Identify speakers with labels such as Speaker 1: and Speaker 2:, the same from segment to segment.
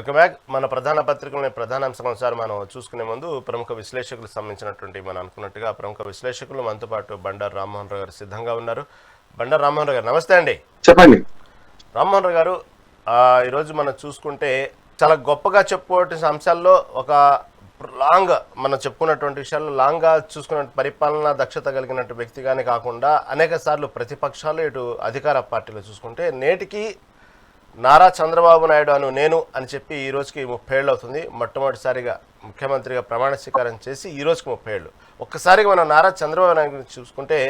Speaker 1: Welcome back. మన ప్రధాన పత్రికలోని ప్రధాన అంశం అనుసారం మనం చూసుకునే ముందు ప్రముఖ విశ్లేషకులకు సంబంధించినటువంటి మనం అనుకున్నట్టుగా ప్రముఖ విశ్లేషకులు మనతో పాటు బండారు రామ్మోహన్ రావు గారు సిద్ధంగా ఉన్నారు. బండారు రామ్మోహన్ రావు గారు నమస్తే అండి.
Speaker 2: చెప్పండి.
Speaker 1: రామ్మోహన్ రావు గారు, ఈరోజు మనం చూసుకుంటే చాలా గొప్పగా చెప్పుకోవాల్సిన అంశాల్లో ఒక లాంగ్ మనం చెప్పుకున్నటువంటి విషయాల్లో లాంగ్గా చూసుకున్న పరిపాలన దక్షత కలిగినట్టు వ్యక్తిగానే కాకుండా అనేక సార్లు ప్రతిపక్షాలు ఇటు అధికార పార్టీలో చూసుకుంటే నేటికి నారా చంద్రబాబు నాయుడు నేను అని చెప్పి ఈ రోజుకి 30 ఏళ్ళు అవుతుంది. మొట్టమొదటిసారిగా ముఖ్యమంత్రిగా ప్రమాణ స్వీకారం చేసి ఈ రోజుకి 30 ఏళ్ళు. ఒక్కసారిగా మనం నారా చంద్రబాబు నాయుడు గురించి చూసుకుంటే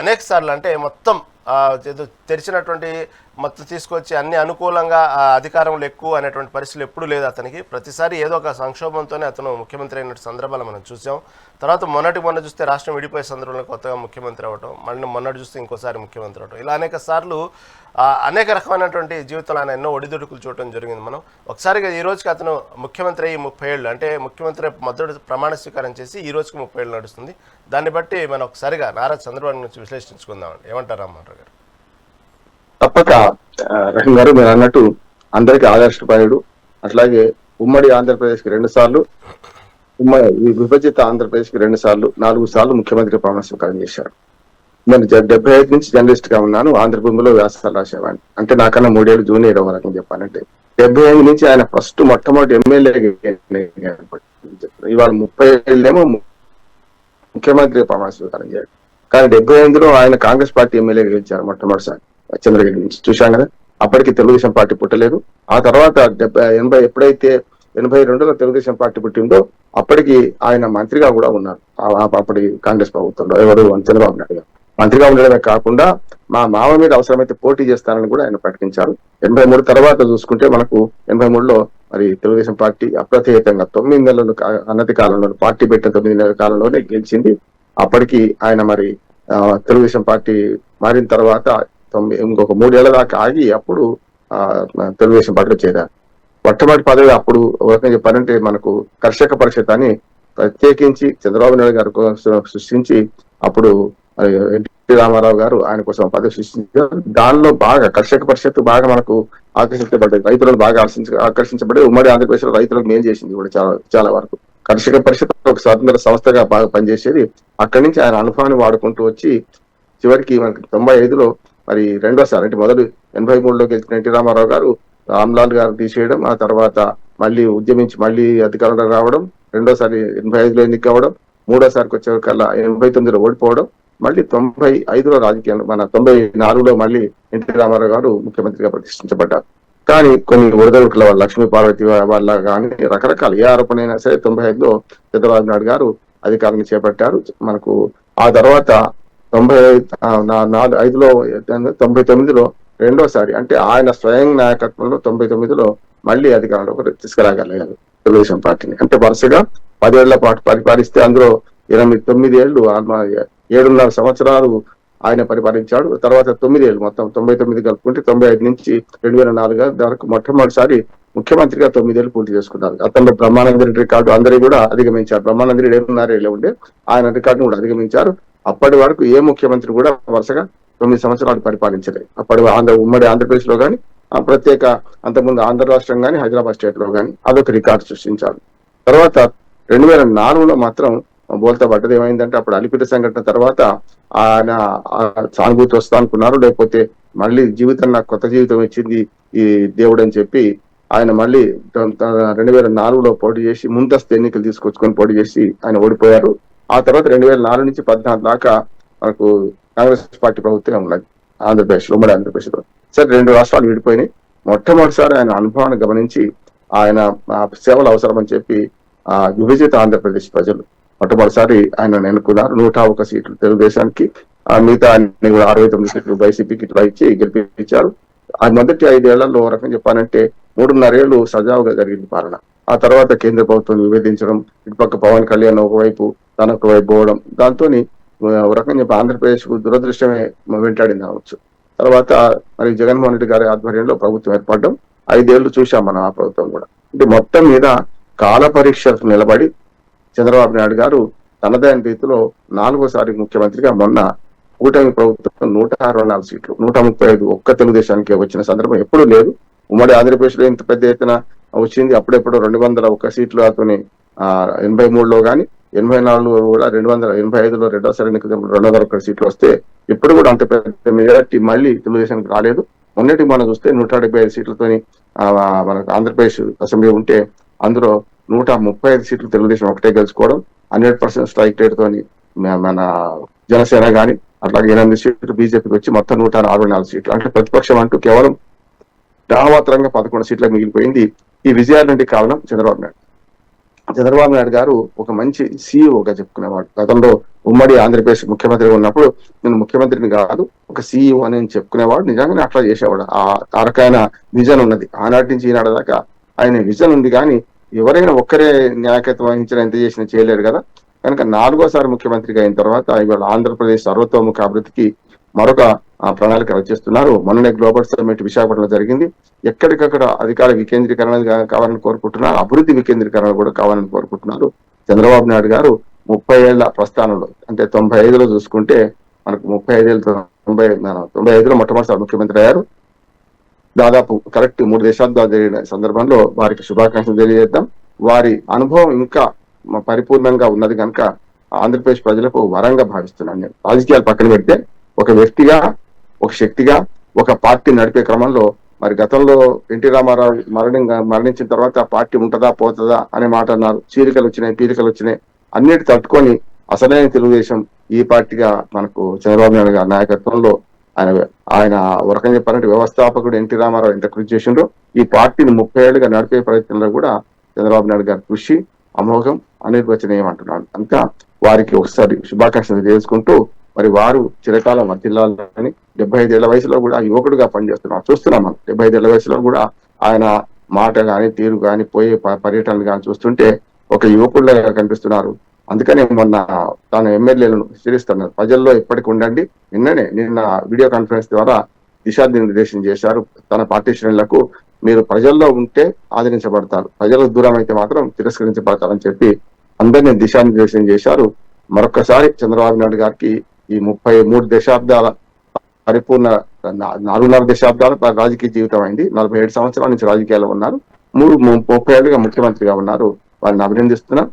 Speaker 1: అనేక సార్లు అంటే మొత్తం ఏదో తెరిచినటువంటి మొత్తం తీసుకొచ్చి అన్ని అనుకూలంగా అధికారంలో ఎక్కువ అనేటువంటి పరిస్థితులు ఎప్పుడూ లేదు అతనికి. ప్రతిసారి ఏదో ఒక సంక్షోభంతోనే అతను ముఖ్యమంత్రి అయినట్టు సందర్భాలు మనం చూసాం. తర్వాత మొన్న చూస్తే రాష్ట్రం విడిపోయే సందర్భంలో కొత్తగా ముఖ్యమంత్రి అవ్వటం, మళ్ళీ మొన్నటి చూస్తే ఇంకోసారి ముఖ్యమంత్రి అవ్వటం, ఇలా అనేక సార్లు అనేక రకమైనటువంటి జీవితంలో ఆయన ఎన్నో ఒడిదుడుకులు చూడటం జరిగింది. మనం ఒకసారిగా ఈ రోజుకి అతను ముఖ్యమంత్రి అయ్యి 30 ఏళ్ళు అంటే ముఖ్యమంత్రి మొదటి ప్రమాణ స్వీకారం చేసి ఈ రోజుకి 30 ఏళ్ళు నడుస్తుంది. దాన్ని బట్టి మనం ఒకసారిగా నారా చంద్రబాబు నుంచి విశ్లేషించుకుందామండి. ఏమంటారు రామ్మోహన్ రావు గారు?
Speaker 2: తప్పక రహీం గారు, మీరు అన్నట్టు అందరికీ ఆదర్శప్రాయుడు. అట్లాగే ఉమ్మడి ఆంధ్రప్రదేశ్ కి 2 సార్లు, విభజిత ఆంధ్రప్రదేశ్ కి 2 సార్లు, 4 సార్లు ముఖ్యమంత్రి ప్రమాణ స్వీకారం చేశారు. నేను 75 నుంచి జర్నలిస్ట్ గా ఉన్నాను. ఆంధ్రభూమిలో వ్యాసాలు రాసేవాడిని. అంటే నాకన్నా 3 ఏళ్ళు జూనియర్ అవ్వాలని చెప్పానంటే 75 నుంచి ఆయన మొట్టమొదటి ఎమ్మెల్యే. ఇవాళ 30 ఏళ్ళేమో ముఖ్యమంత్రి ప్రమాణ స్వీకారం చేయాలి. కానీ 75లో ఆయన కాంగ్రెస్ పార్టీ ఎమ్మెల్యేగా గెలిచారు మొట్టమొదటిసారి చంద్రగిరి నుంచి. చూశాం కదా, అప్పటికి తెలుగుదేశం పార్టీ పుట్టలేదు. ఆ తర్వాత 80 ఎప్పుడైతే 82లో తెలుగుదేశం పార్టీ పుట్టిందో అప్పటికి ఆయన మంత్రిగా కూడా ఉన్నారు. అప్పటి కాంగ్రెస్ ప్రభుత్వంలో ఎవరు చంద్రబాబు నాయుడు గారు మంత్రిగా ఉండడమే కాకుండా మా మామ మీద అవసరమైతే పోటీ చేస్తానని కూడా ఆయన ప్రకటించారు. 83 తర్వాత చూసుకుంటే మనకు 83లో మరి తెలుగుదేశం పార్టీ అప్రతిహతంగా 9 నెలలు అన్నతి కాలంలో పార్టీ పెట్టిన 9 నెలల కాలంలోనే గెలిచింది. అప్పటికి ఆయన మరి తెలుగుదేశం పార్టీ మారిన తర్వాత ఇంకొక 3 ఏళ్ల దాకా ఆగి అప్పుడు తెలుగుదేశం పార్టీలో చేరారు. మొట్టమొదటి పదవి అప్పుడు ఎవరికైనా చెప్పారంటే మనకు కర్షక పరిషత్ అని ప్రత్యేకించి చంద్రబాబు నాయుడు గారు సృష్టించి అప్పుడు ఎన్టీ రామారావు గారు ఆయన కోసం పదవి సృష్టించారు. దానిలో బాగా కర్షక పరిషత్ బాగా మనకు ఆకర్షించబడ్డది. రైతులకు బాగా ఆకర్షించబడి ఉమ్మడి ఆంధ్రప్రదేశ్ లో రైతులకు మేలు చేసింది కూడా చాలా వరకు. కర్షక పరిషత్ ఒక స్వాతంత్ర సంస్థగా బాగా పనిచేసేది. అక్కడి నుంచి ఆయన అనుభవాన్ని వాడుకుంటూ వచ్చి చివరికి మనకి 95లో మరి రెండోసారి అంటే మొదలు 83లో గెలిచిన ఎన్టీ రామారావు గారు రామ్లాల్ గారు తీసేయడం, ఆ తర్వాత మళ్ళీ ఉద్యమించి మళ్ళీ అధికారంలో రావడం, రెండోసారి 85లో ఎన్నిక అవ్వడం, మూడోసారికి వచ్చే కల్లా 89లో ఓడిపోవడం, మళ్ళీ 95లో రాజకీయాలు 94లో మళ్ళీ ఎన్టీ రామారావు గారు ముఖ్యమంత్రిగా ప్రతిష్ఠించబడ్డారు. కానీ కొన్ని ఒడిదుడుకుల వల్ల లక్ష్మీ పార్వతి వల్ల కానీ రకరకాల ఏ ఆరోపణ అయినా సరే 95లో చంద్రబాబు నాయుడు గారు అధికారాన్ని చేపట్టారు. మనకు ఆ తర్వాత 95లో 99లో రెండోసారి అంటే ఆయన స్వయం నాయకత్వంలో 99లో మళ్ళీ అధికారంలో తీసుకురాగలిగారు తెలుగుదేశం పార్టీని. అంటే వరుసగా 10 ఏళ్ల పాటు పరిపాలిస్తే అందులో 9 ఏళ్ళు 7.5 సంవత్సరాలు ఆయన పరిపాలించాడు. తర్వాత 9 ఏళ్ళు మొత్తం 99 కలుపుకుంటే 95 నుంచి 2004 వరకు మొట్టమొదటిసారి ముఖ్యమంత్రిగా 9 ఏళ్ళు పూర్తి చేసుకున్నారు. అతను బ్రహ్మానంద రెడ్డి రికార్డు అందరూ కూడా అధిగమించారు. బ్రహ్మానంద రెడ్డి 7.5 ఏళ్ళు ఉండే ఆయన రికార్డును కూడా అధిగమించారు. అప్పటి వరకు ఏ ముఖ్యమంత్రి కూడా వరుసగా 9 సంవత్సరాలు పరిపాలించలేదు. అప్పటి ఉమ్మడి ఆంధ్రప్రదేశ్ లో కానీ ప్రత్యేక అంతకుముందు ఆంధ్ర రాష్ట్రం కానీ హైదరాబాద్ స్టేట్ లో కానీ అదొక రికార్డు సృష్టించారు. తర్వాత 2004లో మాత్రం బోల్తా పడ్డది. ఏమైందంటే అప్పుడు అలిపిరి సంఘటన తర్వాత ఆయన సానుభూతి వస్తా అనుకున్నారు, లేకపోతే మళ్ళీ జీవితం నాకు కొత్త జీవితం ఇచ్చింది ఈ దేవుడు అని చెప్పి ఆయన మళ్ళీ 2004లో పోటీ చేసి ముందస్తు ఎన్నికలు తీసుకొచ్చుకొని పోటీ చేసి ఆయన ఓడిపోయారు. ఆ తర్వాత 2004 నుంచి 2014 దాకా మనకు కాంగ్రెస్ పార్టీ ప్రభుత్వం ఉన్నది ఆంధ్రప్రదేశ్ లో, ఉమ్మడి ఆంధ్రప్రదేశ్ లో. సరే 2 రాష్ట్రాలు విడిపోయినాయి. మొట్టమొదటిసారి ఆయన అనుభవాన్ని గమనించి ఆయన సేవలు అవసరం అని చెప్పి విభజిత ఆంధ్రప్రదేశ్ ప్రజలు మొట్టమొదటిసారి ఆయన ఎన్నుకున్నారు. 101 సీట్లు తెలుగుదేశానికి, మిగతా 69 సీట్లు వైసీపీకి ఇట్లా ఇచ్చి గెలిపించారు. ఆ మొదటి 5 ఏళ్లలో రకం చెప్పాలంటే 3.5 ఏళ్ళు సజావుగా జరిగింది పాలన. ఆ తర్వాత కేంద్ర ప్రభుత్వం విభేదించడం, ఇటుపక్క పవన్ కళ్యాణ్ ఒకవైపు తన ఒకవైపు పోవడం, దాంతో ఒక రకంగా చెప్పి ఆంధ్రప్రదేశ్ కు దురదృష్టమే వెంటాడింది అనవచ్చు. తర్వాత మరి జగన్మోహన్ రెడ్డి గారి ఆధ్వర్యంలో ప్రభుత్వం ఏర్పడడం 5 ఏళ్లు చూశాం మనం. ఆ ప్రభుత్వం కూడా అంటే మొత్తం మీద కాల పరీక్షకు నిలబడి చంద్రబాబు నాయుడు గారు తనదైన రీతిలో 4వసారి ముఖ్యమంత్రిగా మొన్న కూటమి ప్రభుత్వం 164 సీట్లు 135 ఒక్క తెలుగుదేశానికి వచ్చిన సందర్భం ఎప్పుడూ లేదు. ఉమ్మడి ఆంధ్రప్రదేశ్ లో ఇంత పెద్ద ఎత్తున వచ్చింది. అప్పుడెప్పుడు 201 సీట్లు అతని 83లో కానీ 84లో కూడా 285లో రెండోసారి 201 సీట్లు వస్తే ఇప్పుడు కూడా అంత పెద్ద మెజారిటీ మళ్ళీ తెలుగుదేశానికి రాలేదు. మొన్నటి మనం చూస్తే 175 సీట్లతోని మనకు ఆంధ్రప్రదేశ్ అసెంబ్లీ ఉంటే అందులో 135 సీట్లు తెలుగుదేశం ఒకటే గెలుచుకోవడం, 100% స్ట్రైక్ రేట్ తోని మన జనసేన గాని అట్లాగే 8 సీట్లు బీజేపీకి వచ్చి మొత్తం 164 సీట్లు. అంటే ప్రతిపక్షం అంటూ కేవలం నామమాత్రంగా 11 సీట్లకు మిగిలిపోయింది. ఈ విజయానికి కారణం చంద్రబాబు నాయుడు. చంద్రబాబు నాయుడు గారు ఒక మంచి సీఈఓగా చెప్పుకునేవాడు. గతంలో ఉమ్మడి ఆంధ్రప్రదేశ్ ముఖ్యమంత్రి ఉన్నప్పుడు నేను ముఖ్యమంత్రిని కాదు ఒక సీఈఓ అని చెప్పుకునేవాడు. నిజంగానే అట్లా చేసేవాడు. ఆ రకమైన విజన్ ఉన్నది. ఆనాటి నుంచి ఈనాడు దాకా ఆయన విజన్ ఉంది. కానీ ఎవరైనా ఒక్కరే నాయకత్వం వహించిన ఎంత చేసినా చేయలేరు కదా. కనుక 4వ సారి ముఖ్యమంత్రిగా అయిన తర్వాత ఇవాళ ఆంధ్రప్రదేశ్ సర్వతోముఖ అభివృద్ధికి మరొక ప్రణాళిక రచిస్తున్నారు. మొన్ననే గ్లోబల్ సమ్మిట్ విశాఖపట్నంలో జరిగింది. ఎక్కడికక్కడ అధికార వికేంద్రీకరణ కావాలని కోరుకుంటున్నారు, అభివృద్ధి వికేంద్రీకరణ కూడా కావాలని కోరుకుంటున్నారు. చంద్రబాబు నాయుడు గారు 30 ఏళ్ల ప్రస్థానంలో అంటే 95లో చూసుకుంటే మనకు 95లో మొట్టమొదటిసారి ముఖ్యమంత్రి అయ్యారు. దాదాపు కరెక్ట్ 3 దశాబ్దాలు జరిగిన సందర్భంలో వారికి శుభాకాంక్షలు తెలియజేద్దాం. వారి అనుభవం ఇంకా పరిపూర్ణంగా ఉన్నది కనుక ఆంధ్రప్రదేశ్ ప్రజలకు వరంగా భావిస్తున్నాను నేను. రాజకీయాలు పక్కన పెడితే ఒక వ్యక్తిగా, ఒక శక్తిగా, ఒక పార్టీ నడిపే క్రమంలో మరి గతంలో ఎన్టీ రామారావు మరణించిన తర్వాత ఆ పార్టీ ఉంటదా పోతుందా అనే మాట అన్నారు. చీలికలు వచ్చినాయి, పీలికలు వచ్చినాయి, అన్నిటి తట్టుకొని అసలైన తెలుగుదేశం ఈ పార్టీగా మనకు చంద్రబాబు నాయుడు గారి నాయకత్వంలో ఆయన ఒక రకంగా చెప్పాలంటే వ్యవస్థాపకుడు ఎన్టీ రామారావు ఎంత కృషి చేసిండో ఈ పార్టీని 30 ఏళ్లుగా నడిపే ప్రయత్నంలో కూడా చంద్రబాబు నాయుడు గారి కృషి అమోఘం అనిర్వచనీయం అంటున్నాను. కనుక వారికి ఒకసారి శుభాకాంక్షలు చేసుకుంటూ మరి వారు చిరకాలం వర్ధిల్లాలని 75 ఏళ్ల వయసులో కూడా యువకుడుగా పనిచేస్తున్నాం చూస్తున్నాం. మనం 75 ఏళ్ల వయసులో కూడా ఆయన మాట గాని తీరు గాని పోయే పర్యటనలు కానీ చూస్తుంటే ఒక యువకుడిగా కనిపిస్తున్నారు. అందుకనే మొన్న తాను ఎమ్మెల్యేలను హెచ్చరిస్తున్నారు, ప్రజల్లో ఎప్పటికి ఉండండి. నిన్న వీడియో కాన్ఫరెన్స్ ద్వారా దిశానిర్దేశం చేశారు తన పార్టీ శ్రేణులకు. మీరు ప్రజల్లో ఉంటే ఆదరించబడతారు, ప్రజలకు దూరం అయితే మాత్రం తిరస్కరించబడతారని చెప్పి అందరినీ దిశానిర్దేశం చేశారు. మరొకసారి చంద్రబాబు నాయుడు గారికి ఈ 33 దశాబ్దాల పరిపూర్ణ 4.5 దశాబ్దాల రాజకీయ జీవితం అయింది. 47 సంవత్సరాల నుంచి రాజకీయాల్లో ఉన్నారు. 30 ఏళ్ళుగా ముఖ్యమంత్రిగా ఉన్నారు. వారిని అభినందిస్తున్నాం.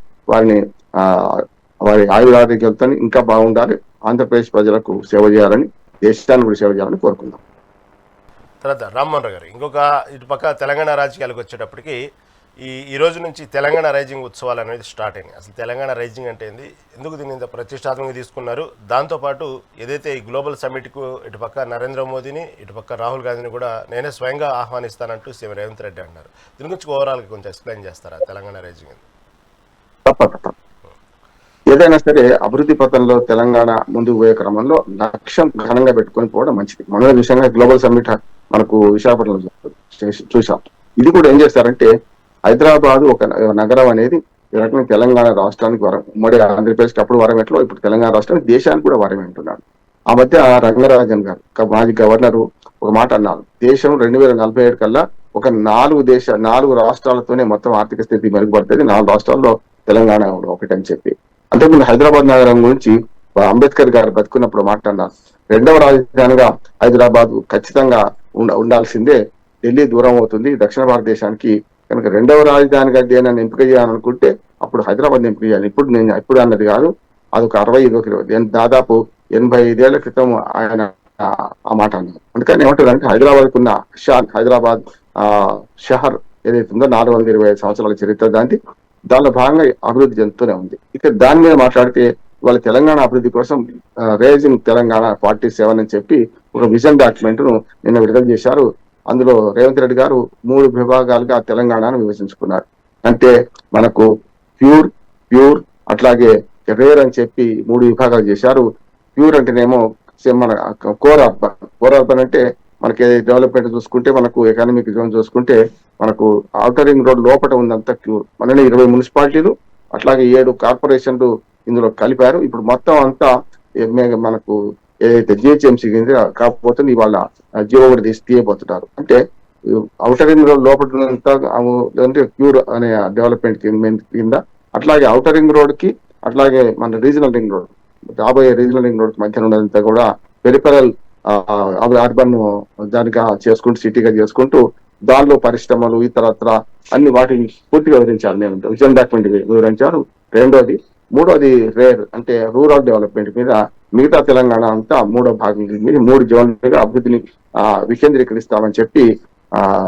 Speaker 2: వారి ఆయురారోగ్యాలతో ఇంకా బాగుండాలి, ఆంధ్రప్రదేశ్ ప్రజలకు సేవ చేయాలని, దేశాన్ని కూడా సేవ చేయాలని కోరుకుందాం.
Speaker 1: తర్వాత రామ్మోహన్ రావు గారు, ఇంకొక ఇటుపక్క తెలంగాణ రాజకీయాలకు వచ్చేటప్పటికి ఈ రోజు నుంచి తెలంగాణ రైజింగ్ ఉత్సవాలు అనేది స్టార్ట్ అయినాయి. అసలు తెలంగాణ రైజింగ్ అంటే ఏంది, ఎందుకు దీన్ని ఇంత ప్రతిష్టాత్మకంగా తీసుకున్నారు, దాంతోపాటు ఏదైతే ఈ గ్లోబల్ సమ్మిట్కు ఇటుపక్క నరేంద్ర మోదీని ఇటుపక్క రాహుల్ గాంధీని కూడా నేనే స్వయంగా ఆహ్వానిస్తానంటూ సీఎం రేవంత్ రెడ్డి అన్నారు. దీని గురించి ఓవరాల్గా కొంచెం ఎక్స్ప్లెయిన్ చేస్తారా తెలంగాణ రైజింగ్?
Speaker 2: తప్ప ఏదైనా సరే అభివృద్ధి పథంలో తెలంగాణ ముందుకు పోయే క్రమంలో లక్ష్యం ఘనంగా పెట్టుకొని పోవడం మంచిది. మన విషయంగా గ్లోబల్ సమ్మిట్ మనకు విశాఖపట్నంలో చూసాం. ఇది కూడా ఏం చేస్తారంటే హైదరాబాద్ ఒక నగరం అనేది ఈ రకంగా తెలంగాణ రాష్ట్రానికి వరం, ఉమ్మడి ఆంధ్రప్రదేశ్కి అప్పుడు వరం ఎట్లో ఇప్పుడు తెలంగాణ రాష్ట్రానికి దేశానికి కూడా వరం అంటున్నాడు. ఆ మధ్య రంగరాజన్ గారు మాజీ గవర్నరు ఒక మాట అన్నారు, దేశం 2047 కల్లా ఒక 4 రాష్ట్రాలతోనే మొత్తం ఆర్థిక స్థితి మెరుగుపడుతుంది, 4 రాష్ట్రాల్లో తెలంగాణ ఒకటని చెప్పి. అంతకుముందు హైదరాబాద్ నగరం గురించి అంబేద్కర్ గారు బతుకున్నప్పుడు మాట్లాడినారు, 2వ రాజధానిగా హైదరాబాద్ ఖచ్చితంగా ఉండాల్సిందే, ఢిల్లీ దూరం అవుతుంది దక్షిణ భారతదేశానికి, కనుక 2వ రాజధానిగా దేనిని ఎంపిక చేయాలనుకుంటే అప్పుడు హైదరాబాద్ ఎంపిక చేయాలి. నేను ఎప్పుడు అన్నది కాదు, అదొక 65 దాదాపు 85 ఏళ్ల క్రితం ఆయన ఆ మాట అన్నారు. అందుకని ఏమంటారంటే హైదరాబాద్కు ఉన్న హైదరాబాద్ షహర్ ఏదైతే ఉందో 425 సంవత్సరాల చరిత్ర దానిలో భాగంగా అభివృద్ధి చెందుతూనే ఉంది. ఇక దాని మీద మాట్లాడితే వాళ్ళ తెలంగాణ అభివృద్ధి కోసం రేజింగ్ తెలంగాణ 47 అని చెప్పి ఒక విజన్ డాక్యుమెంట్ ను నిన్న విడుదల చేశారు. అందులో రేవంత్ రెడ్డి గారు 3 విభాగాలుగా తెలంగాణను విభజించుకున్నారు. అంటే మనకు ప్యూర్ అట్లాగే రేర్ అని చెప్పి 3 విభాగాలు చేశారు. ప్యూర్ అంటేనేమో మన కోర్ అర్బన్ అంటే మనకి డెవలప్మెంట్ చూసుకుంటే మనకు ఎకనామిక్ జోన్ చూసుకుంటే మనకు ఔటర్ రింగ్ రోడ్ లోపల ఉందంతా ప్యూర్. మనని 20 మున్సిపాలిటీలు అట్లాగే 7 కార్పొరేషన్లు ఇందులో కలిపారు. ఇప్పుడు మొత్తం అంతా మనకు ఏదైతే జిహెచ్ఎంసీ కాకపోతే ఇవాళ జియో కూడా తీయబోతున్నారు. అంటే ఔటర్ రింగ్ రోడ్ లోపల ప్యూర్ అనే డెవలప్మెంట్ కింద, అట్లాగే ఔటర్ రింగ్ రోడ్ కి అట్లాగే మన రీజనల్ రింగ్ రోడ్, రాబోయే రీజనల్ రింగ్ రోడ్ మధ్యన ఉన్నదంతా కూడా పెరిఫెరల్ అర్బన్ దానిగా చేసుకుంటూ సిటీగా చేసుకుంటూ దానిలో పరిశ్రమలు ఇతరత్ర అన్ని వాటిని పూర్తిగా వివరించారు. నేను విజన్ డాక్యుమెంట్ వివరించారు. రెండోది, మూడోది రేర్ అంటే రూరల్ డెవలప్మెంట్ మీద మిగతా తెలంగాణ అంతా మూడో భాగం మీద 3 జోన్లుగా అభివృద్ధిని వికేంద్రీకరిస్తామని చెప్పి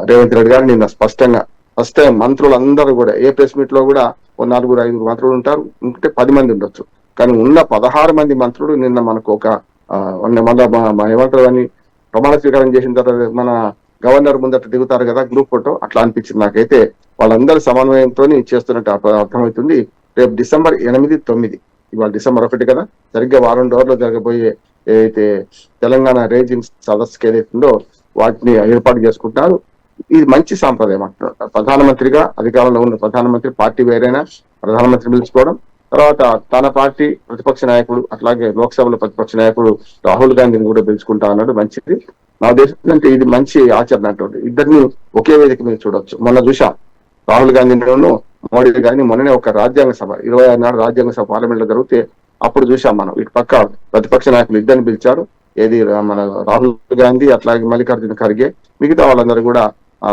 Speaker 2: రేవంత్ రెడ్డి గారు నిన్న స్పష్టంగా ఫస్ట్ టైం మంత్రులందరూ కూడా ఏ ప్రెస్ మీట్ లో కూడా 4-5 మంత్రులు ఉంటారు, ఉంటే 10 మంది ఉండొచ్చు, కానీ ఉన్న 16 మంది మంత్రులు నిన్న మనకు ఒక ఏమంటారు అని ప్రమాణ స్వీకారం చేసిన తర్వాత మన గవర్నర్ ముందట దిగుతారు కదా గ్రూప్ ఫోటో, అట్లా అనిపించింది నాకైతే. వాళ్ళందరి సమన్వయంతో చేస్తున్నట్టు అర్థమవుతుంది. రేపు డిసెంబర్ 8, 9, ఇవాళ డిసెంబర్ 1 కదా, సరిగ్గా వారం రోజుల్లో జరగబోయే ఏదైతే తెలంగాణ రేజింగ్ సదస్సుకి ఏదైతుందో వాటిని ఏర్పాటు చేసుకుంటారు. ఇది మంచి సాంప్రదాయం అంటున్నారు. ప్రధానమంత్రిగా అధికారంలో ఉన్న ప్రధానమంత్రి పార్టీ వేరైనా ప్రధానమంత్రి పిలుచుకోవడం, తర్వాత తన పార్టీ ప్రతిపక్ష నాయకుడు అట్లాగే లోక్సభలో ప్రతిపక్ష నాయకుడు రాహుల్ గాంధీని కూడా పిలుచుకుంటా అన్నాడు. మంచిది. నా ఉద్దేశం అంటే ఇది మంచి ఆచరణ అంటుంది. ఇద్దరిని ఒకే వేదిక మీద చూడొచ్చు. మొన్న చూసాం రాహుల్ గాంధీను మోడీ గారిని మొన్ననే ఒక రాజ్యాంగ సభ 26 నాడు రాజ్యాంగ సభ పార్లమెంట్ లో జరిగితే అప్పుడు చూసాం మనం. ఇటు పక్క ప్రతిపక్ష నాయకులు ఇద్దరిని పిలిచారు. ఏది మన రాహుల్ గాంధీ అట్లాగే మల్లికార్జున ఖర్గే, మిగతా వాళ్ళందరూ కూడా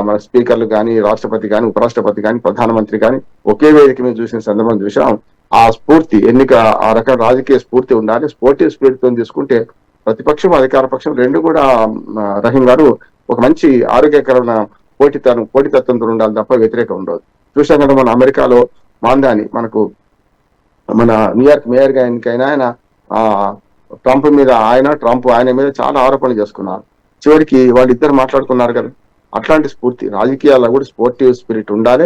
Speaker 2: మన స్పీకర్లు కానీ, రాష్ట్రపతి కానీ, ఉపరాష్ట్రపతి కానీ, ప్రధానమంత్రి కానీ ఒకే వేదిక మీద చూసిన సందర్భం చూసాం. ఆ స్ఫూర్తి ఎన్నిక ఆ రకం రాజకీయ స్ఫూర్తి ఉండాలి. స్పోర్టివ్ స్పిరిట్ తో తీసుకుంటే ప్రతిపక్షం అధికార పక్షం రెండు కూడా రహీం గారు ఒక మంచి ఆరోగ్యకరమైన పోటీతత్వంతో ఉండాలి తప్ప వ్యతిరేకం ఉండదు. చూసాం కదా మన అమెరికాలో మాందాని మనకు మన న్యూయార్క్ మేయర్ గా ఎన్నికైనా ఆయన ట్రంప్ ఆయన మీద చాలా ఆరోపణలు చేసుకున్నారు. చివరికి వాళ్ళిద్దరు మాట్లాడుకున్నారు కదా. అట్లాంటి స్ఫూర్తి రాజకీయాల్లో కూడా స్పోర్టివ్ స్పిరిట్ ఉండాలి.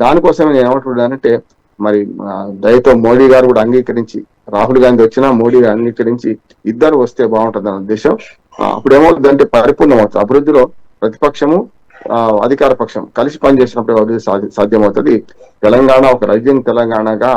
Speaker 2: దానికోసమే నేను ఏమంటున్నానంటే మరి దయతో మోడీ గారు కూడా అంగీకరించి, రాహుల్ గాంధీ వచ్చినా మోడీ గారు అంగీకరించి ఇద్దరు వస్తే బాగుంటుంది అన్న ఉద్దేశం. అప్పుడేమవుతుందంటే పరిపూర్ణం అవుతుంది. అభివృద్ధిలో ప్రతిపక్షము అధికార పక్షం కలిసి పనిచేసినప్పుడు అభివృద్ధి సాధ్యమవుతుంది. తెలంగాణ ఒక రైజింగ్ తెలంగాణగా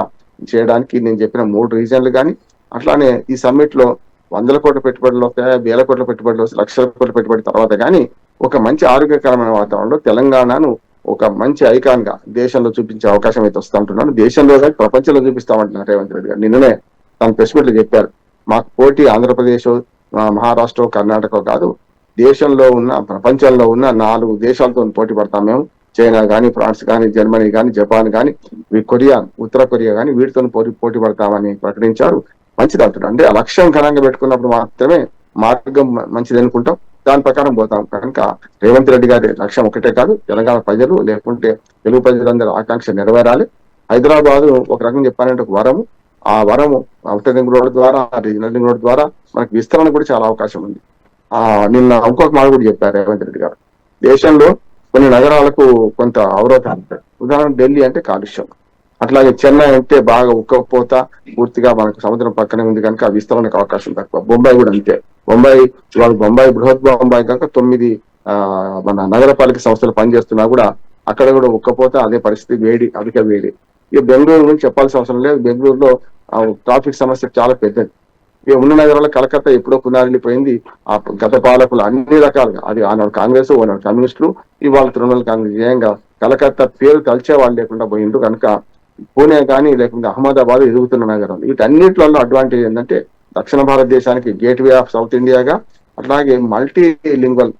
Speaker 2: చేయడానికి నేను చెప్పిన 3 రీజన్లు కానీ, అట్లానే ఈ సమ్మిట్ లో 100 కోట్ల పెట్టుబడులు వస్తాయి, 1000 కోట్ల పెట్టుబడులు వస్తాయి, లక్షల కోట్ల పెట్టుబడి తర్వాత కానీ ఒక మంచి ఆరోగ్యకరమైన వాతావరణంలో తెలంగాణను ఒక మంచి ఐకాన్ గా దేశంలో చూపించే అవకాశం అయితే వస్తా ఉంటున్నాను. దేశంలో కానీ ప్రపంచంలో చూపిస్తామంటున్నారు రేవంత్ రెడ్డి గారు. నిన్ననే తన ప్రెస్ మీట్ లో చెప్పారు, మాకు పోటీ ఆంధ్రప్రదేశ్, మహారాష్ట్ర, కర్ణాటక కాదు, దేశంలో ఉన్న ప్రపంచంలో ఉన్న 4 దేశాలతో పోటీ పడతాం మేము. చైనా కానీ, ఫ్రాన్స్ కానీ, జర్మనీ కానీ, జపాన్ కానీ, కొరియా, ఉత్తర కొరియా కానీ వీటితో పోటీ పడతామని ప్రకటించారు. మంచిది అంటున్నారు. అంటే ఆ లక్ష్యం ఘనంగా పెట్టుకున్నప్పుడు మాత్రమే మార్గం మంచిది అనుకుంటాం, దాని ప్రకారం పోతాం. కనుక రేవంత్ రెడ్డి గారి లక్ష్యం ఒకటే కాదు, తెలంగాణ ప్రజలు లేకుంటే తెలుగు ప్రజలందరూ ఆకాంక్ష నెరవేరాలి. హైదరాబాద్ ఒక రకంగా చెప్పాలంటే ఒక వరము. ఆ వరము ఔటర్ రింగ్ రోడ్ ద్వారా, రీజనల్ రింగ్ రోడ్ ద్వారా మనకి విస్తరణ కూడా చాలా అవకాశం ఉంది. నిన్న ఇంకొక మాట కూడా చెప్పారు రేవంత్ రెడ్డి గారు, దేశంలో కొన్ని నగరాలకు కొంత అవరోధాలు ఉంటాయి. ఉదాహరణ ఢిల్లీ అంటే కాలుష్యం, అట్లాగే చెన్నై అంటే బాగా ఉక్కపోత, పూర్తిగా మనకు సముద్రం పక్కనే ఉంది కనుక విస్తరణకు అవకాశం తక్కువ. బొంబాయి కూడా అంతే. బొంబాయి బృహత్ బొంబాయి కనుక 9 మన నగరపాలిక సంస్థలు పనిచేస్తున్నా కూడా అక్కడ కూడా ఉక్కపోత, అదే పరిస్థితి, వేడి, అధిక వేడి. ఇక బెంగళూరు గురించి చెప్పాల్సిన అవసరం లేదు. బెంగళూరులో ట్రాఫిక్ సమస్య చాలా పెద్దది. ఇక ఉన్న నగరాల్లో కలకత్తా ఎప్పుడో పునారిల్లిపోయింది. ఆ గత పాలకులు అన్ని రకాలుగా, అది ఆనాడు కాంగ్రెస్, ఓనాడు కమ్యూనిస్టులు, ఇవాళ తృణమూల కాంగ్రెస్, జయంగా కలకత్తా పేరు తలిచే వాళ్ళు లేకుండా పోయిండు. కనుక పూణే కానీ లేకుంటే అహ్మదాబాద్ ఎదుగుతున్న నగరం. వీటన్నిటిలో అడ్వాంటేజ్ ఏంటంటే దక్షిణ భారతదేశానికి గేట్ వే ఆఫ్ సౌత్ ఇండియాగా, అట్లాగే మల్టీ లింగ్వల్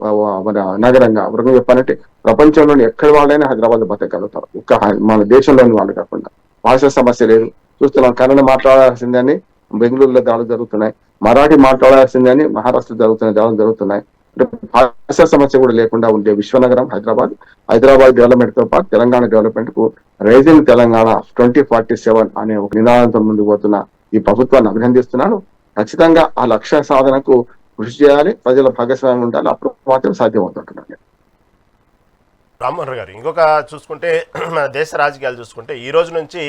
Speaker 2: మన నగరంగా చెప్పాలంటే ప్రపంచంలోని ఎక్కడి వాళ్ళైనా హైదరాబాద్ బతకగలుగుతారు, ఒక్క మన దేశంలోని వాళ్ళు కాకుండా. భాష సమస్య లేదు. చూస్తున్నాం, కన్నడ మాట్లాడాల్సిందని బెంగళూరులో దాడులు జరుగుతున్నాయి, మరాఠీ మాట్లాడాల్సిందని మహారాష్ట్ర దాడులు జరుగుతున్నాయి. భాషా సమస్య కూడా లేకుండా ఉండే విశ్వనగరం హైదరాబాద్ డెవలప్మెంట్ తో పాటు తెలంగాణ డెవలప్మెంట్ కు రైజింగ్ తెలంగాణ 2047 అనే ఒక నినాదంతో ముందుకు పోతున్న ఈ ప్రభుత్వాన్ని అభినందిస్తున్నాను. ఖచ్చితంగా ఆ లక్ష్య సాధనకు కృషి చేయాలి, ప్రజల భాగస్వామ్యం ఉండాలి, అప్పుడు మాత్రం సాధ్యమవుతుంటున్నాను.
Speaker 1: రామ్మోహన్ గారు, ఇంకొక చూసుకుంటే మన దేశ రాజకీయాలు చూసుకుంటే ఈ రోజు నుంచి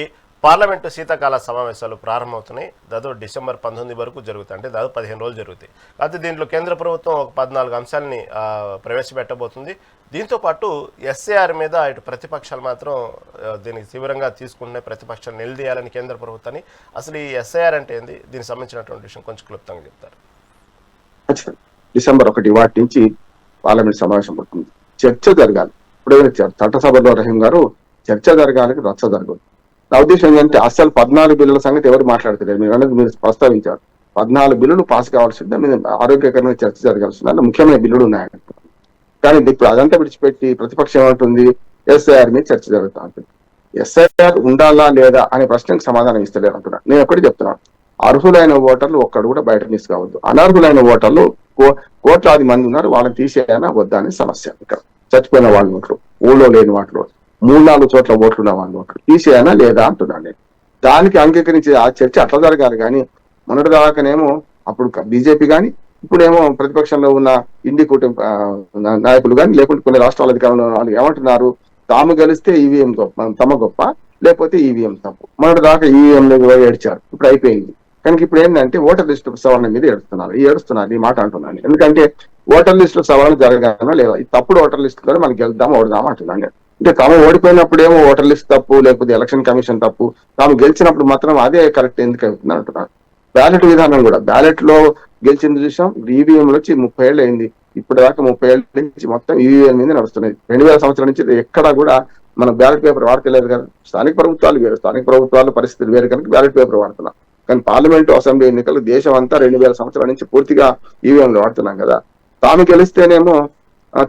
Speaker 1: పార్లమెంటు శీతాకాల సమావేశాలు ప్రారంభమవుతున్నాయి. దాదాపు డిసెంబర్ 19 వరకు జరుగుతాయి, అంటే దాదాపు 15 రోజులు జరుగుతాయి. అయితే దీంట్లో కేంద్ర ప్రభుత్వం ఒక 14 అంశాలని ప్రవేశపెట్టబోతుంది. దీంతోపాటు ఎస్ఏఆర్ మీద ఇటు ప్రతిపక్షాలు మాత్రం దీనికి తీవ్రంగా తీసుకుంటున్నాయి, ప్రతిపక్షాలు నిలదీయాలని కేంద్ర ప్రభుత్వాన్ని. అసలు ఈ ఎస్ఐఆర్ అంటే ఏంది, దీనికి సంబంధించినటువంటి విషయం కొంచెం క్లుప్తంగా చెప్తారు.
Speaker 2: డిసెంబర్ 1 వాటి నుంచి పార్లమెంట్ సమావేశం పడుతుంది. చర్చ జరగాలి. ఇప్పుడు చట్టసభలో రహీం గారు చర్చ జరగాలి, రచ్చ జరగదు. నా ఉద్దేశం ఏంటంటే అసలు 14 బిల్లుల సంగతి ఎవరు మాట్లాడతారు? మీరు ప్రస్తావించారు 14 బిల్లులు పాస్ కావాల్సిందే, మీద ఆరోగ్యకరమైన చర్చ జరగాల్సిందే, ముఖ్యమైన బిల్లులు ఉన్నాయంట. కానీ ఇప్పుడు అదంతా విడిచిపెట్టి ప్రతిపక్షం ఏమంటుంది, ఎస్ఐఆర్ మీద చర్చ జరుగుతూ ఉంటుంది. ఎస్ఐఆర్ ఉండాలా లేదా అనే ప్రశ్నకు సమాధానం ఇస్తలేరు అంటున్నాను. నేను ఒకటి చెప్తున్నాను, అర్హులైన ఓటర్లు ఒక్కడు కూడా బయట మిస్ కావద్దు. అనర్హులైన ఓటర్లు కోట్లాది మంది ఉన్నారు, వాళ్ళని తీసేయాలా వద్దా అని సమస్య. ఇక్కడ చచ్చిపోయిన వాళ్ళ ఓట్లు, ఊళ్ళో లేని వాటిలో 3-4 చోట్ల ఓట్లున్న వాళ్ళ ఓట్లు తీసేయాలా లేదా అంటున్నాను నేను. దానికి అంగీకరించి ఆ చర్చ అట్లా జరగాలి కానీ మొన్నటి దాకానేమో అప్పుడు బీజేపీ కానీ ఇప్పుడేమో ప్రతిపక్షంలో ఉన్న ఇండి కూటమి నాయకులు కానీ లేకుంటే కొన్ని రాష్ట్రాల అధికారంలో ఉన్న వాళ్ళు ఏమంటున్నారు, తాము గెలిస్తే ఈవీఎం గొప్ప, తమ గొప్ప, లేకపోతే ఈవీఎం తప్పు. మొన్నటి దాకా ఈవీఎం ఏడ్చారు, ఇప్పుడు అయిపోయింది. కనుక ఇప్పుడు ఏంటంటే ఓటర్ లిస్టు సవరణ మీద ఏడుస్తున్నారు ఈ మాట అంటున్నాను. ఎందుకంటే ఓటర్ లిస్టు సవరణ జరగానో లేదా, ఈ తప్పుడు ఓటర్ లిస్టు ద్వారా మనకి గెలుద్దాం ఓడదాం అంటున్నాను. అంటే తాము ఓడిపోయినప్పుడేమో ఓటర్ లిస్ట్ తప్పు, లేకపోతే ఎలక్షన్ కమిషన్ తప్పు, తాము గెలిచినప్పుడు మాత్రం అదే కరెక్ట్ ఎందుకు అవుతుంది అంటున్నారు. బ్యాలెట్ విధానం కూడా, బ్యాలెట్ లో గెలిచింది చూసాం, ఈవీఎం వచ్చి 30 ఏళ్ళు అయింది. ఇప్పుడు దాకా 30 ఏళ్ళ నుంచి మొత్తం ఈవీఎం మీద నడుస్తున్నాయి. 2000 సంవత్సరం నుంచి ఎక్కడా కూడా మనం బ్యాలెట్ పేపర్ వాడతలేదు కదా. స్థానిక ప్రభుత్వాలు వేరు, స్థానిక ప్రభుత్వాల పరిస్థితులు వేరు కనుక బ్యాలెట్ పేపర్ వాడుతున్నాం. కానీ పార్లమెంటు, అసెంబ్లీ ఎన్నికలు దేశం అంతా 2000 సంవత్సరాల నుంచి పూర్తిగా ఈవీఎంలు వాడుతున్నాం కదా. తాము గెలిస్తేనేమో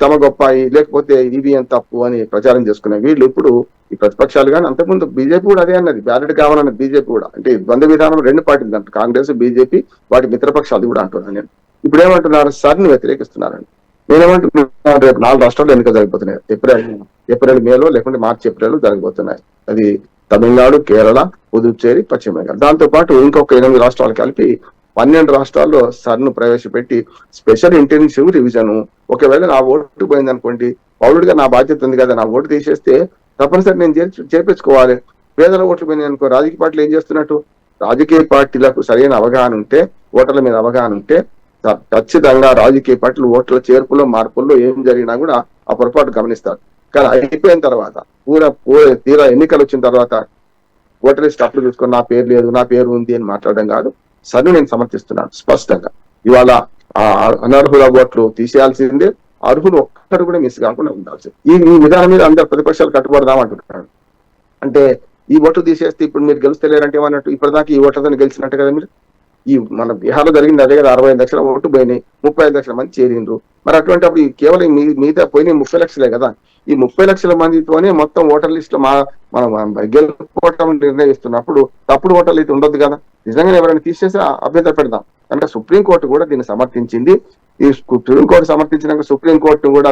Speaker 2: తమ గొప్ప, లేకపోతే ఈవీఎం తప్పు అని ప్రచారం చేసుకునే వీళ్ళు ఇప్పుడు ఈ ప్రతిపక్షాలు కానీ, అంతకుముందు బీజేపీ కూడా అదే అన్నది, బ్యాలెట్ కావాలన్నది బీజేపీ కూడా. అంటే ద్వంద్వ విధానం 2 పార్టీలు అంటారు, కాంగ్రెస్, బీజేపీ, వాటి మిత్రపక్షాలు కూడా అంటున్నాను నేను. ఇప్పుడు ఏమంటున్నారు, సర్ని వ్యతిరేకిస్తున్నారండి. నేనేమంటున్నాను, రేపు 4 రాష్ట్రాల్లో ఎన్నికలు జరగబోతున్నాయి. ఏప్రిల్ మేలో లేకుంటే మార్చి ఏప్రిల్ జరగబోతున్నాయి. అది తమిళనాడు, కేరళ, పుదుచ్చేరి, పశ్చిమ బెంగాల్. దాంతో పాటు ఇంకొక 8 రాష్ట్రాలు కలిపి 12 రాష్ట్రాల్లో సర్ను ప్రవేశపెట్టి స్పెషల్ ఇంటెన్సివ్ రివిజన్. ఒకవేళ నా ఓటు పోయింది అనుకోండి, పౌరుడిగా నా బాధ్యత ఉంది కదా, నా ఓటు తీసేస్తే తప్పనిసరి నేను చేర్పించుకోవాలి. పేదల ఓట్లు పోయినాయి అనుకో, రాజకీయ పార్టీలు ఏం చేస్తున్నట్టు, రాజకీయ పార్టీలకు సరైన అవగాహన ఉంటే, ఓటర్ల మీద అవగాహన ఉంటే ఖచ్చితంగా రాజకీయ పార్టీలు ఓట్ల చేర్పులో మార్పుల్లో ఏం జరిగినా కూడా ఆ పొరపాటు గమనిస్తారు. కానీ అయిపోయిన తర్వాత తీరా ఎన్నికలు వచ్చిన తర్వాత ఓటర్ లిస్ట్ అప్పుడు చూసుకొని నా పేరు లేదు, నా పేరు ఉంది అని మాట్లాడడం కాదు. సరే, నేను సమర్థిస్తున్నాను స్పష్టంగా. ఇవాళ అనర్హుల ఓట్లు తీసేయాల్సిందే, అర్హులు ఒక్కరు కూడా మిస్ కాకుండా ఉండాల్సింది. ఈ విధానం మీద అందరు ప్రతిపక్షాలు కట్టుబడదామంటున్నాడు. అంటే ఈ ఓట్లు తీసేస్తే ఇప్పుడు మీరు గెలుస్తలేరంటే ఏమన్నట్టు, ఇప్పటిదాకా ఈ ఓట్లతో గెలిచినట్టు కదా మీరు. ఈ మన బీహార్లో జరిగింది అదే కదా, 65 లక్షల ఓటు పోయినాయి, 35 లక్షల మంది చేరిండ్రు. మరి అటువంటి అప్పుడు కేవలం మిగతా పోయినాయి 30 లక్షలే కదా. ఈ 30 లక్షల మందితోనే మొత్తం ఓటర్ లిస్ట్ మనం గెలుపుకోవటం నిర్ణయిస్తున్నప్పుడు తప్పుడు ఓటర్లు అయితే ఉండొద్దు కదా. నిజంగా ఎవరైనా తీసేసి అభ్యంతర పెడదాం. కనుక సుప్రీంకోర్టు కూడా దీన్ని సమర్థించింది. ఈ సుప్రీంకోర్టు సమర్థించినాక సుప్రీంకోర్టును కూడా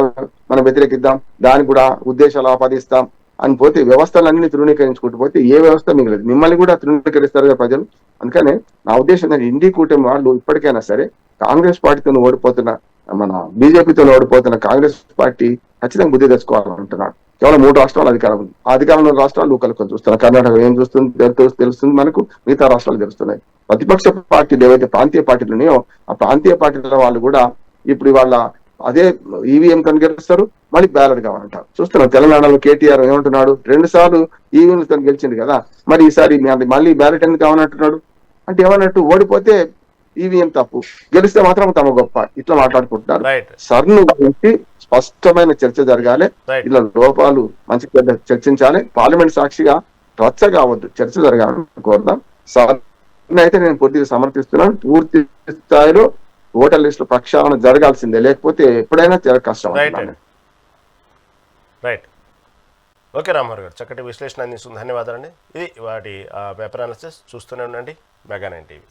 Speaker 2: మనం వ్యతిరేకిద్దాం, దానికి కూడా ఉద్దేశాలు ఆపాదిస్తాం అని పోతే వ్యవస్థలన్నీ తృణీకరించుకుంటూ పోతే ఏ వ్యవస్థ మిగలేదు. మిమ్మల్ని కూడా తృణీకరిస్తారు కదా ప్రజలు. అందుకనే నా ఉద్దేశం ఏంటంటే, ఇండి కూటమి వాళ్ళు ఇప్పటికైనా సరే కాంగ్రెస్ పార్టీతో ఓడిపోతున్న, మన బీజేపీతో ఓడిపోతున్న కాంగ్రెస్ పార్టీ ఖచ్చితంగా బుద్ధి తెచ్చుకోవాలంటున్నాడు. కేవలం 3 రాష్ట్రాలు అధికారం ఉంది. ఆ అధికారంలో రాష్ట్రాలు కలుపుకొని చూస్తున్నారు. కర్ణాటక ఏం చూస్తుంది తెలుస్తుంది మనకు, మిగతా రాష్ట్రాలు తెలుస్తున్నాయి. ప్రతిపక్ష పార్టీలు ఏవైతే ప్రాంతీయ పార్టీలు ఉన్నాయో ఆ ప్రాంతీయ పార్టీల వాళ్ళు కూడా ఇప్పుడు ఇవాళ అదే ఈవీఎం కనుగొస్తారు, మళ్ళీ బ్యాలెట్ కావాలంటారు. చూస్తున్నాం తెలంగాణలో కేటీఆర్ ఏమంటున్నాడు, 2 సార్లు ఈవీఎంలతో గెలిచింది కదా, మరి ఈసారి మళ్ళీ బ్యాలెట్ ఎందుకు కావాలంటున్నాడు. అంటే ఏమన్నట్టు, ఓడిపోతే ఈవీఎం తప్పు, గెలిస్తే మాత్రం తమ గొప్ప, ఇట్లా మాట్లాడుకుంటున్నారు. సర్ను గురించి స్పష్టమైన చర్చ జరగాలి. ఇలా లోపాలు మంచి చర్చించాలి. పార్లమెంట్ సాక్షిగా రచ్చ కావద్దు, చర్చ జరగాలని కోరుదాం. సర్ని అయితే నేను పూర్తిగా సమర్థిస్తున్నాను. పూర్తి స్థాయిలో ఓటర్ లిస్టు ప్రక్షాళన జరగాల్సిందే, లేకపోతే ఎప్పుడైనా కష్టం.
Speaker 1: రైట్. ఓకే రామ్మోహన్ గారు, చక్కటి విశ్లేషణ అందిస్తుంది, ధన్యవాదాలండి. ఇది వాటి పేపర్ అనాలిసిస్. చూస్తూనే ఉండండి మెగా 9 టీవీ.